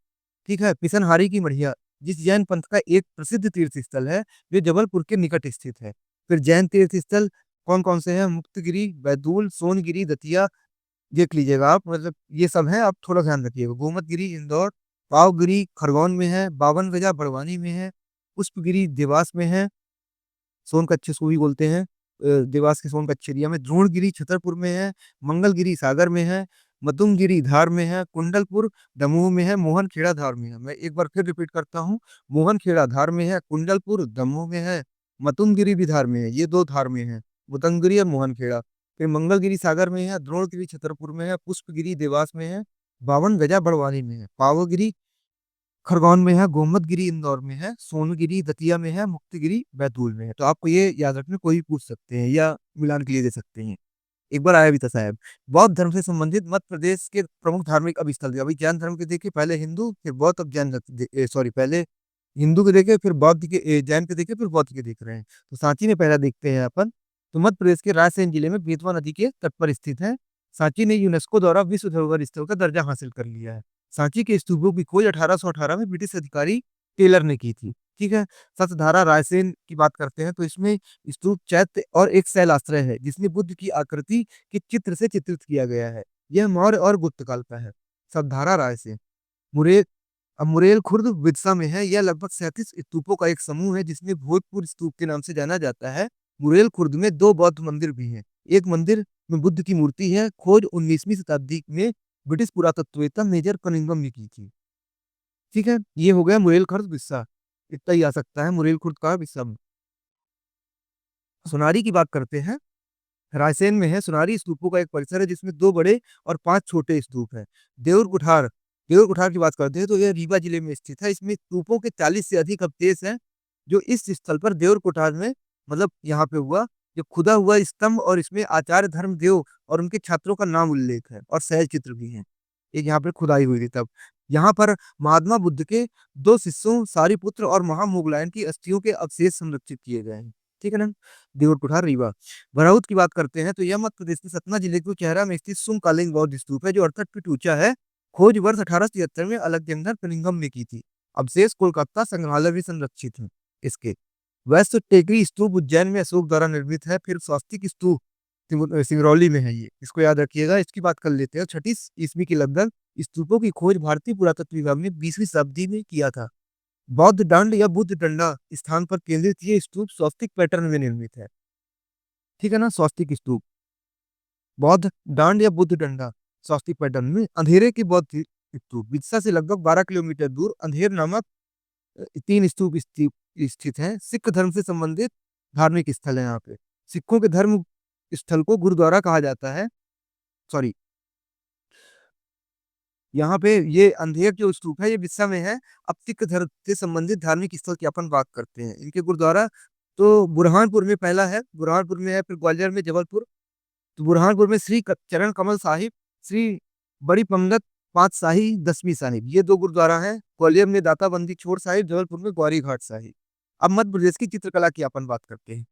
ठीक है। पिसनहारी की मढ़िया, जिस जैन पंथ का एक प्रसिद्ध तीर्थ स्थल है, जो जबलपुर के निकट स्थित है। फिर जैन तीर्थ स्थल कौन कौन से हैं? मुक्तगिरी, बैतूल, सोनगिरी, दतिया, देख लीजिएगा आप, मतलब ये सब है, आप थोड़ा ध्यान रखिएगा। गोमतगिरी इंदौर, पावगिरी खरगोन में है, बावन गजा बड़वानी में है, पुष्पगिरी देवास में है, सोनकच्छ इसको भी बोलते हैं, देवास के सोनकच्छ एरिया में। द्रोणगिरी छतरपुर में है, मंगलगिरी सागर में है, मधुमगिरी धार में है, कुंडलपुर दमोह में है, मोहनखेड़ा धार में है। मैं एक बार फिर रिपीट करता हूँ, मोहनखेड़ा धार में है, कुंडलपुर दमोह में है, मतुमगिरी भी धार में है। ये दो धार में है, मुतंगगिरी और मोहनखेड़ा। फिर मंगलगिरी सागर में है, द्रोणगिरी छतरपुर में है, पुष्पगिरी देवास में है, बावन गजा बड़वानी में है, पावागिरी खरगोन में है, गोमतगिरी इंदौर में है, सोनगिरी दतिया में है, मुक्तिगिरी बैतूल में है। तो आपको ये याद रखना, कोई भी पूछ सकते हैं या मिलान के लिए दे सकते हैं। एक बार आया भी था साहब। बौद्ध धर्म से संबंधित मध्य प्रदेश के प्रमुख धार्मिक अभिस्थल। अभी जैन धर्म के देखिए, पहले हिंदू फिर बौद्ध, अब जैन सॉरी, पहले हिंदू के देखे फिर बौद्ध के, जैन के देखे फिर बौद्ध के देख रहे हैं। तो सांची में पहला देखते हैं अपन। तो मध्य प्रदेश के रायसेन जिले में बेतवा नदी के तट पर स्थित है। सांची ने यूनेस्को द्वारा विश्व धरोहर स्थल का दर्जा हासिल कर लिया है। सांची के स्तूपों की खोज 1818 में ब्रिटिश अधिकारी टेलर ने की थी। ठीक है। सतधारा रायसेन की बात करते हैं तो इसमें स्तूप चैत्य और एक शैल आश्रय है, जिसमें बुद्ध की आकृति के चित्र से चित्रित किया गया है। यह मौर्य और गुप्त काल का है। सतधारा रायसेन मुरे अब मुरेल खुर्द विदिशा में है। यह लगभग 37 स्तूपों का एक समूह है, जिसमें भोजपुर स्तूप के नाम से जाना जाता है। मुरेल खुर्द में 2 बौद्ध मंदिर भी हैं। एक मंदिर में बुद्ध की मूर्ति है। खोज 19वीं शताब्दी में ब्रिटिश पुरातत्ववेत्ता मेजर कनिंघम ने की थी। ठीक है, ये हो गया मुरेल खुर्द विस्सा। इतना ही आ सकता है मुरेल खुर्द का विस्सा। सुनारी की बात करते हैं। रायसेन में है सुनारी स्तूपों का एक परिसर है, जिसमें 2 बड़े और 5 छोटे स्तूप हैं। देउर कुठार देउर कुठार की बात करते हैं तो यह रीवा जिले में स्थित है। इसमें स्तूपों के 40 से अधिक अवशेष हैं, जो इस स्थल पर देउर कुठार में, मतलब यहाँ पे हुआ, जो खुदा हुआ स्तंभ, और इसमें आचार्य धर्मदेव और उनके छात्रों का नाम उल्लेख है और सहज चित्र भी है। एक यहाँ पे खुदाई हुई थी तब। यहाँ पर महात्मा बुद्ध के 2 शिष्यों सारिपुत्र और महामोगलायन की अस्थियों के अवशेष संरक्षित किए गए हैं। ठीक है ना। देउर कुठार रीवा। बराउत की बात करते हैं तो यह मध्य प्रदेश के सतना जिले के चेहरा में स्थित सुंगकालिंग बौद्ध स्तूप है, जो 68 फीट ऊंचा है। खोज वर्ष 1873 में अलेक्जेंडर कनिंघम ने की थी। अवशेष कोलकाता संग्रहालय में संरक्षित है इसके। वैश्य टेकरी स्तूप उज्जैन में अशोक द्वारा निर्मित है। फिर स्वास्तिक स्तूप सिंगरौली में है, ये इसको याद रखिएगा। इसकी बात कर लेते हैं। 6ठी ईस्वी की लगभग स्तूपों की खोज भारतीय पुरातत्व विभाग ने 20वीं शताब्दी में किया था। बौद्ध दंड या बुद्ध डंडा स्थान पर केंद्रित ये स्तूप स्वस्तिक पैटर्न में निर्मित है। ठीक है ना। स्वस्तिक स्तूप, बौद्ध डांड या बुद्ध डंडा स्वस्तिक पैटर्न में। अंधेरे की बौद्ध स्तूप विदिशा से लगभग 12 किलोमीटर दूर अंधेर नामक 3 स्तूप स्थित हैं। सिख धर्म से संबंधित धार्मिक स्थल है यहाँ पे। सिखों के धर्म स्थल को गुरुद्वारा कहा जाता है। सॉरी, यहाँ पे ये अंधेर जो स्तूप है ये विदिशा में है। अब सिख धर्म से संबंधित धार्मिक स्थल की अपन बात करते हैं। इनके गुरुद्वारा तो बुरहानपुर में पहला है, बुरहानपुर में है, फिर ग्वालियर में, जबलपुर। तो बुरहानपुर में श्री चरण कमल साहिब, श्री बड़ी पंगत पांच शाही, 10वीं साहिब, ये 2 गुरुद्वारा हैं। ग्वालियर में दाता बंदी छोड़ साहिब, जबलपुर में गौरी घाट साहिब। अब मध्य प्रदेश की चित्रकला की अपन बात करते हैं।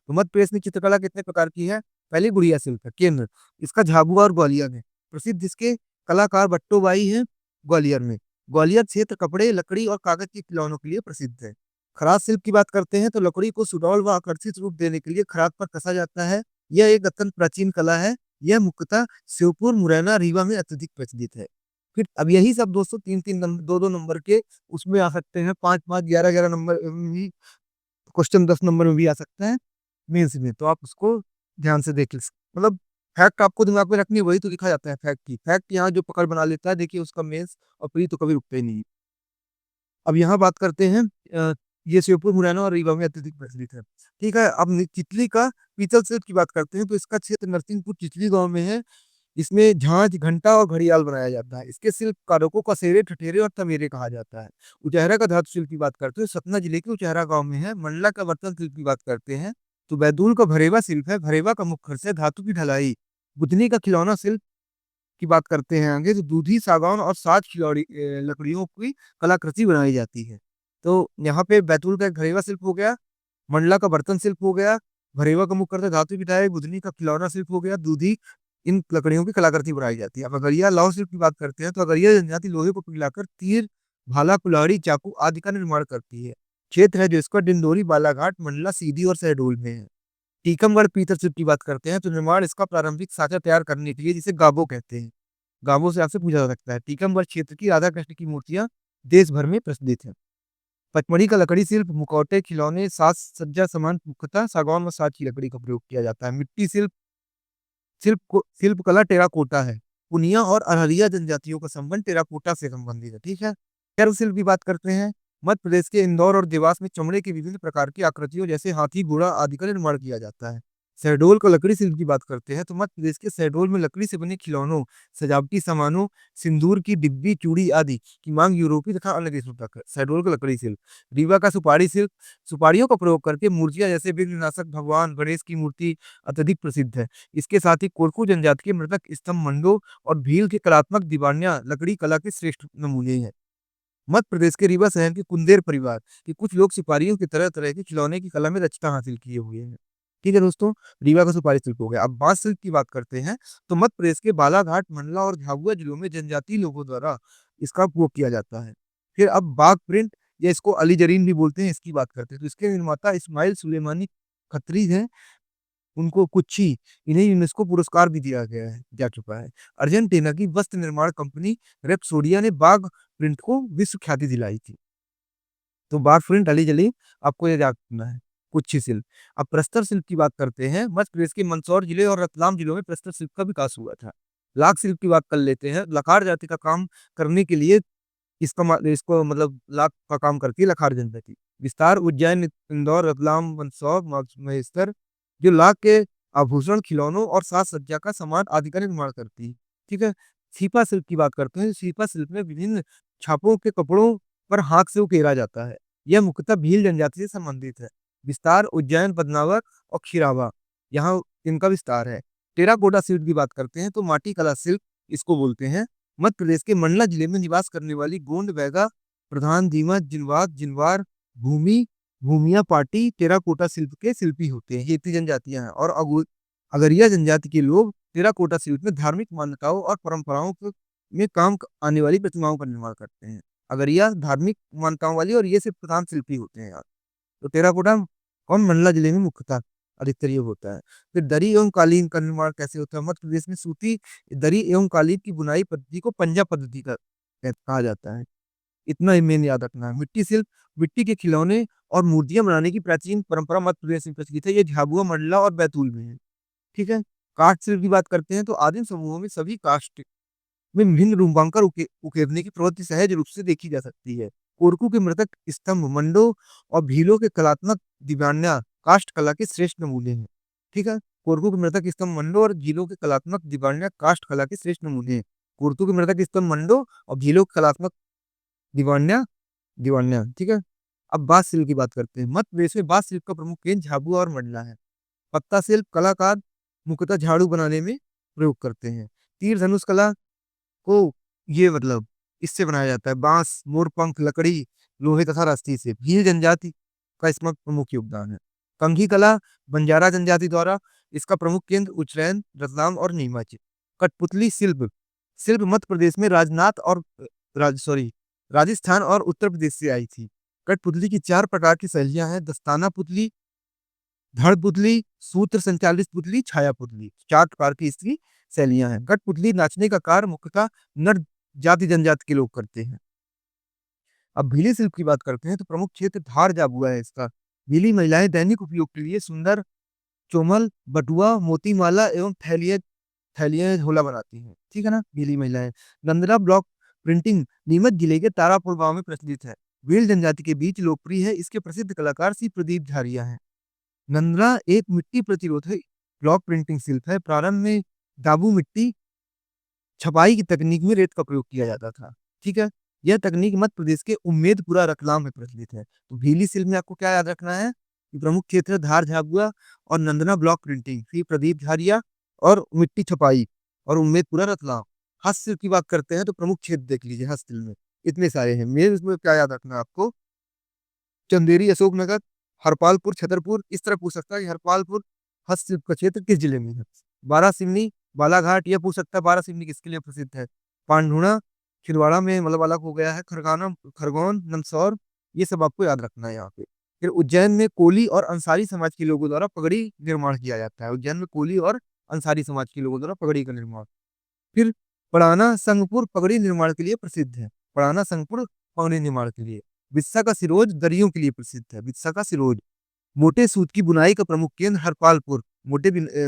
तो मध्य प्रदेश में चित्रकला कितने प्रकार की है। पहली गुड़िया शिल्प है, केंद्र इसका झाबुआ और ग्वालियर में प्रसिद्ध। इसके कलाकार बट्टोबाई हैं ग्वालियर में। ग्वालियर क्षेत्र कपड़े, लकड़ी और कागज के खिलौनों के लिए प्रसिद्ध है। खराद शिल्प की बात करते हैं तो लकड़ी को सुडौल व आकर्षित रूप देने के लिए खराद पर कसा जाता है। यह एक अत्यंत प्राचीन कला है। यह मुख्यतः शिवपुर, मुरैना, रीवा में अत्यधिक प्रचलित है। फिर अब यही सब दोस्तों 3-3 नंबर, 2-2 नंबर के उसमें आ सकते हैं। 5-5, 11-11 नंबर भी क्वेश्चन, 10 नंबर में भी आ सकता है मेंस में। तो आप उसको ध्यान से देख मतलब फैक्ट आपको दिमाग में रखनी है, वही तो लिखा जाता है फैक्ट की। फैक्ट यहाँ जो पकड़ बना लेता है, देखिए उसका मेंस और प्री तो कभी रुकते ही नहीं। अब यहाँ बात करते हैं, ये शिवपुर, मुरैना और रीवा में अत्यधिक प्रचलित है। ठीक है। अब चितली का पीतल शिल्प की बात करते हैं तो इसका क्षेत्र नरसिंहपुर चितली गांव में है। इसमें झांझ, घंटा और घड़ियाल बनाया जाता है। इसके शिल्पकारों को कसेरे, ठठेरे और तमेरे कहा जाता है। उचेहरा का धातु शिल्प की बात करते हैं, सतना जिले के उचेहरा गांव में है। मंडला का बर्तन शिल्प की बात करते हैं तो बैतूल का भरेवा शिल्प है। भरेवा का मुख्य खर्च है धातु की ढलाई। बुधनी का खिलौना शिल्प की बात करते हैं आगे, तो दूधी, सागौन और साज खिलौड़ी लकड़ियों की कलाकृति बनाई जाती है। तो यहाँ पे बैतूल का एक भरेवा शिल्प हो गया, मंडला का बर्तन शिल्प हो गया, भरेवा का मुख्य धातु की ढलाई, बुधनी का खिलौना शिल्प हो गया, दूधी, इन लकड़ियों की कलाकृति बनाई जाती है। अब अगरिया लौह शिल्प की बात करते हैं तो अगरिया जनजाति लोहे को पिघलाकर तीर, भाला, कुल्हाड़ी, चाकू आदि का निर्माण करती है। क्षेत्र है जो इसका डिंडोरी, बालाघाट, मंडला, सीधी और शहडोल में है। टीकमगढ़ पीतल शिल्प की बात करते हैं तो निर्माण इसका प्रारंभिक साँचा तैयार करने के लिए, जिसे गाबो कहते हैं, गांवों से आपसे पूछा जा सकता है। टीकमगढ़ क्षेत्र की राधा कृष्ण की मूर्तियां देश भर में प्रचलित हैं। पचमढ़ी का लकड़ी शिल्प, मुखौटे, खिलौने, साज सज्जा सामान मुख्यतः सागौन व साज की लकड़ी का प्रयोग किया जाता है। मिट्टी शिल्प, शिल्प कला टेराकोटा है। पुनिया और अररिया जनजातियों का संबंध टेराकोटा से संबंधित है। ठीक है। कर्व शिल्प की बात करते हैं। मध्य प्रदेश के इंदौर और देवास में चमड़े के विभिन्न प्रकार की आकृतियों जैसे हाथी, घोड़ा आदि का निर्माण किया जाता है। शहडोल का लकड़ी शिल्प की बात करते हैं तो मध्य प्रदेश के शहडोल में लकड़ी से बने खिलौनों, सजावटी सामानों, सिंदूर की डिब्बी, चूड़ी आदि की मांग यूरोपीय तथा अन्य देशों तक है। शहडोल का लकड़ी शिल्प, रीवा का सुपारी शिल्प, सुपारियों का प्रयोग करके मूर्तियां जैसे विघ्ननाशक भगवान गणेश की मूर्ति अत्यधिक प्रसिद्ध है। इसके साथ ही कोरकू जनजाति के मृतक स्तंभ मंडो और भील के कलात्मक दीवानियां लकड़ी कला के श्रेष्ठ नमूने हैं। मध्य प्रदेश के रीवा शहर के कुंदेर परिवार के कुछ लोग सिपारियों की तरह तरह के खिलौने की कला में दक्षता हासिल किए हुए हैं। ठीक है दोस्तों, रीवा का सुपारी शिल्प हो गया। अब बांस शिल्प की बात करते हैं तो मध्य प्रदेश के बालाघाट, मंडला और झाबुआ जिलों में जनजातीय लोगों द्वारा इसका उपयोग किया जाता है। फिर अब बाग प्रिंट या इसको अली जरीन भी बोलते हैं, इसकी बात करते हैं तो इसके निर्माता इस्माइल सुलेमानी खत्री हैं, उनको कुच्ची, इन्हें यूनेस्को पुरस्कार भी दिया गया है जा चुका है। अर्जेंटीना की वस्त्र निर्माण कंपनी रेप्सोडिया ने बाग प्रिंट को विश्व ख्याति दिलाई थी। तो बाग प्रिंट अली जली आपको ये याद रखना है। कुच्ची शिल्प, अब प्रस्तर शिल्प की बात करते हैं। मध्य प्रदेश के मंदसौर जिले और रतलाम जिलों में प्रस्तर शिल्प का विकास हुआ था। लाख शिल्प की बात कर लेते हैं। लखार जाति का काम करने के लिए इसको मतलब लाख का काम करती है लखार जनजाति। विस्तार उज्जैन, इंदौर, रतलाम, मंदसौर, महेश्वर जो लाख के आभूषण, खिलौनों और साज सज्जा का सामान आदि का निर्माण करती है। ठीक है। सीपा शिल्प की बात करते हैं। सीपा शिल्प में विभिन्न छापों के कपड़ों पर हाथ से उकेरा जाता है। यह मुख्यतः भील जनजाति से संबंधित है। विस्तार उज्जैन, बदनावर और खिरावा, यहाँ इनका विस्तार है। टेराकोटा शिल्प की बात करते हैं तो माटी कला शिल्प इसको बोलते हैं। मध्य प्रदेश के मंडला जिले में निवास करने वाली गोंड, बैगा, प्रधान, दीमा, जिनवात, जिनवार, भूमि, भूमिया पाटी टेराकोटा शिल्प के शिल्पी होते हैं। ये इतनी जनजातियां हैं। और अगरिया जनजाति के लोग टेराकोटा शिल्प में धार्मिक मान्यताओं और परंपराओं में काम आने वाली प्रतिमाओं का निर्माण करते हैं। अगरिया धार्मिक मान्यताओं वाली और ये सिर्फ प्रधान शिल्पी होते हैं यार। तो टेराकोटा कौन मंडला जिले में मुख्यतः अधिकतर ये होता है। फिर दरी एवं कालीन का निर्माण कैसे होता है? मध्य प्रदेश में सूती दरी एवं कालीन की बुनाई पद्धति को पंजा पद्धति का कहा जाता है। इतना ही मेन याद रखना है। मिट्टी शिल्प, मिट्टी के खिलौने और मूर्तियां बनाने की प्राचीन परंपरा मध्य प्रदेश में प्रचलित है। ये झाबुआ, मंडला और बैतूल में है। ठीक है। काष्ठ शिल्प की बात करते हैं तो आदिम समूहों में सभी काष्ठ में विभिन्न रूपांकर उकेरने की प्रवृत्ति सहज रूप से देखी जा सकती है। कोरकू के मृतक स्तंभ, मंडो और भीलों के कलात्मक दिव्यान्या काष्ठ कला के श्रेष्ठ नमूने हैं। ठीक है। कोरकू के मृतक स्तंभ, मंडो और झीलों के कलात्मक दिव्यान्या काष्ठ कला के श्रेष्ठ नमूने हैं। कोरकू के मृतक स्तंभ, मंडो और झीलों के कलात्मक दिवान्या दिवान्या। ठीक है। अब बांस शिल्प की बात करते हैं। मध्य प्रदेश में बांस शिल्प का प्रमुख केंद्र झाबुआ और मंडला है। पत्ता शिल्प कलाकार मुख्यतः झाड़ू बनाने में प्रयोग करते हैं। तीर धनुष कला को ये मतलब इससे बनाया जाता है। बांस, मोरपंख, लकड़ी, लोहे तथा रस्सी से। भील जनजाति का इसमें प्रमुख योगदान है। कंघी कला बंजारा जनजाति द्वारा, इसका प्रमुख केंद्र उज्जैन, रतलाम और नीमच। कठपुतली शिल्प, शिल्प मध्य प्रदेश में राजनाथ और राजस्थान और उत्तर प्रदेश से आई थी। कठपुतली की 4 प्रकार की शैलियां हैं। दस्ताना पुतली, धड़ पुतली, सूत्र संचालित पुतली, छाया पुतली। 4 प्रकार की इसकी शैलियां हैं। कठपुतली नाचने का कार्य मुख्यतः नर जाति जनजाति के लोग करते हैं। अब भीली शिल्प की बात करते हैं तो प्रमुख क्षेत्र धार जाबुआ है इसका। भीली महिलाएं दैनिक उपयोग के लिए सुंदर चोमल, बटुआ, मोती माला एवं थैलियां थैलियां झोला बनाती हैं। ठीक है ना, भीली महिलाएं। नंदना ब्लॉक प्रिंटिंग नीमच जिले के तारापुर गांव में प्रचलित है। भील जनजाति के बीच लोकप्रिय है। इसके प्रसिद्ध कलाकार सी प्रदीप झारिया हैं। नंदना एक मिट्टी प्रतिरोधक ब्लॉक प्रिंटिंग शिल्प है। प्रारंभ में दाबू मिट्टी छपाई की तकनीक में रेत का प्रयोग किया जाता था। ठीक है। यह तकनीक मध्य प्रदेश के उम्मेदपुरा, रतलाम में प्रचलित है। तो भीली शिल्प में आपको क्या याद रखना है कि प्रमुख क्षेत्र धार झाबुआ और नंदना ब्लॉक प्रिंटिंग, फिर प्रदीप झारिया और मिट्टी छपाई और उम्मेदपुरा, रतलाम। हस्तशिल्प की बात करते हैं तो प्रमुख क्षेत्र देख लीजिए हस्तशिल्प में इतने सारे हैं। मेरे इसमें क्या याद रखना है आपको? चंदेरी, अशोकनगर, हरपालपुर, छतरपुर। इस तरह पूछ सकता है कि हरपालपुर हस्तशिल्प का क्षेत्र किस जिले में है। बारासिवनी, बालाघाट, यह पूछ सकता है बारासिवनी किसके लिए प्रसिद्ध है। पांढुणा छिंदवाड़ा में मतलब अलग हो गया है। खरगोन, मंदसौर, ये सब आपको याद रखना है यहाँ पे। फिर उज्जैन में कोली और अंसारी समाज के लोगों द्वारा पगड़ी निर्माण किया जाता है। उज्जैन में कोली और अंसारी समाज के लोगों द्वारा पगड़ी का निर्माण। फिर पड़ाना संगपुर पगड़ी निर्माण के लिए प्रसिद्ध है। पड़ाना संगपुर पगड़ी निर्माण के लिए। बिस्सा का सिरोज दरियों के लिए प्रसिद्ध है। बिस्सा का सिरोज। मोटे सूत की बुनाई का प्रमुख केंद्र हरपालपुर।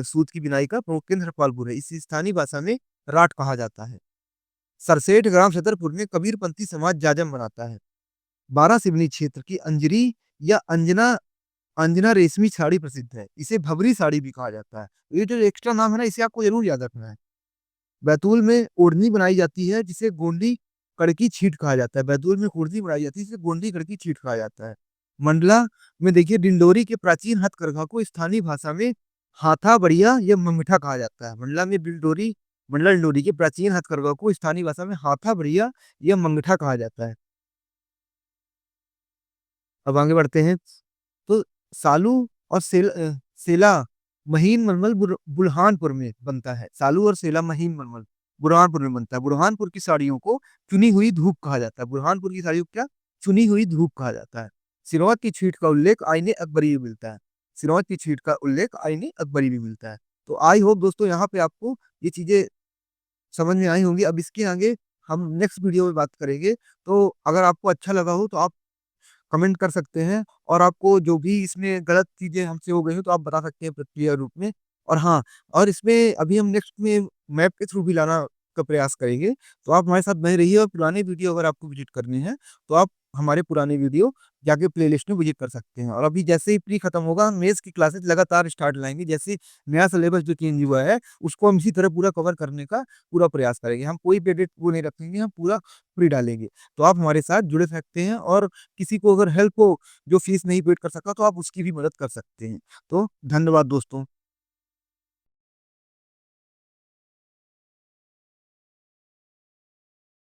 सूत की बुनाई का प्रमुख केंद्र हरपालपुर है। इस स्थानीय भाषा में राठ कहा जाता है। सरसेठ ग्राम छतरपुर में कबीरपंथी समाज जाजम बनाता है। बारासिवनी क्षेत्र की अंजरी या अंजना अंजना रेशमी साड़ी प्रसिद्ध है, इसे भवरी साड़ी भी कहा जाता है। ये जो एक्स्ट्रा नाम है ना, इसे आपको जरूर याद रखना है। बैतूल में ओढ़नी बनाई जाती है जिसे गोंडी कड़की छीट कहा जाता है। बैतूल में ओढ़नी बनाई जाती है जिसे गोंडी कड़की छीट कहा जाता है। मंडला में देखिए, डिंडोरी के प्राचीन हथकरघा को स्थानीय भाषा में हाथा बढ़िया या मंगठा कहा जाता है। मंडला में डिंडोरी मंडला डिंडोरी के प्राचीन हथकरघा को स्थानीय भाषा में हाथा बढ़िया या मंगठा कहा जाता है। अब आगे बढ़ते हैं। तो सालू और सेला महीन मलमल बुरहानपुर में बनता है। सालू और सेला महीन मलमल बुरहानपुर में बनता है। बुरहानपुर की साड़ियों को चुनी हुई धूप कहा जाता है। बुरहानपुर की साड़ियों को क्या? चुनी हुई धूप कहा जाता है। सिरौत की छींट का उल्लेख आईने अकबरी में मिलता है। सिरौत की छींट का उल्लेख आईने अकबरी में मिलता है। तो आई होप दोस्तों, यहाँ पे आपको ये चीजें समझ में आई होंगी। अब इसके आगे हम नेक्स्ट वीडियो में बात करेंगे। तो अगर आपको अच्छा लगा हो तो आप कमेंट कर सकते हैं, और आपको जो भी इसमें गलत चीजें हमसे हो गई हो तो आप बता सकते हैं प्रतिक्रिया रूप में। और हाँ, और इसमें अभी हम नेक्स्ट में मैप के थ्रू भी लाना का प्रयास करेंगे। तो आप हमारे साथ बने रहिए, और पुराने वीडियो अगर आपको विजिट करने हैं तो आप हमारे पुराने वीडियो जाके प्लेलिस्ट में विजिट कर सकते हैं। और अभी जैसे ही प्री खत्म होगा, मेंस की क्लासेस लगातार स्टार्ट लाएंगे। जैसे नया सिलेबस जो चेंज हुआ है उसको हम इसी तरह पूरा कवर करने का पूरा प्रयास करेंगे। हम कोई पेडेड वो नहीं रखेंगे, हम पूरा फ्री डालेंगे। तो आप हमारे साथ जुड़े सकते हैं, और किसी को अगर हेल्प हो जो फीस नहीं पेड कर सका तो आप उसकी भी मदद कर सकते हैं। तो धन्यवाद दोस्तों।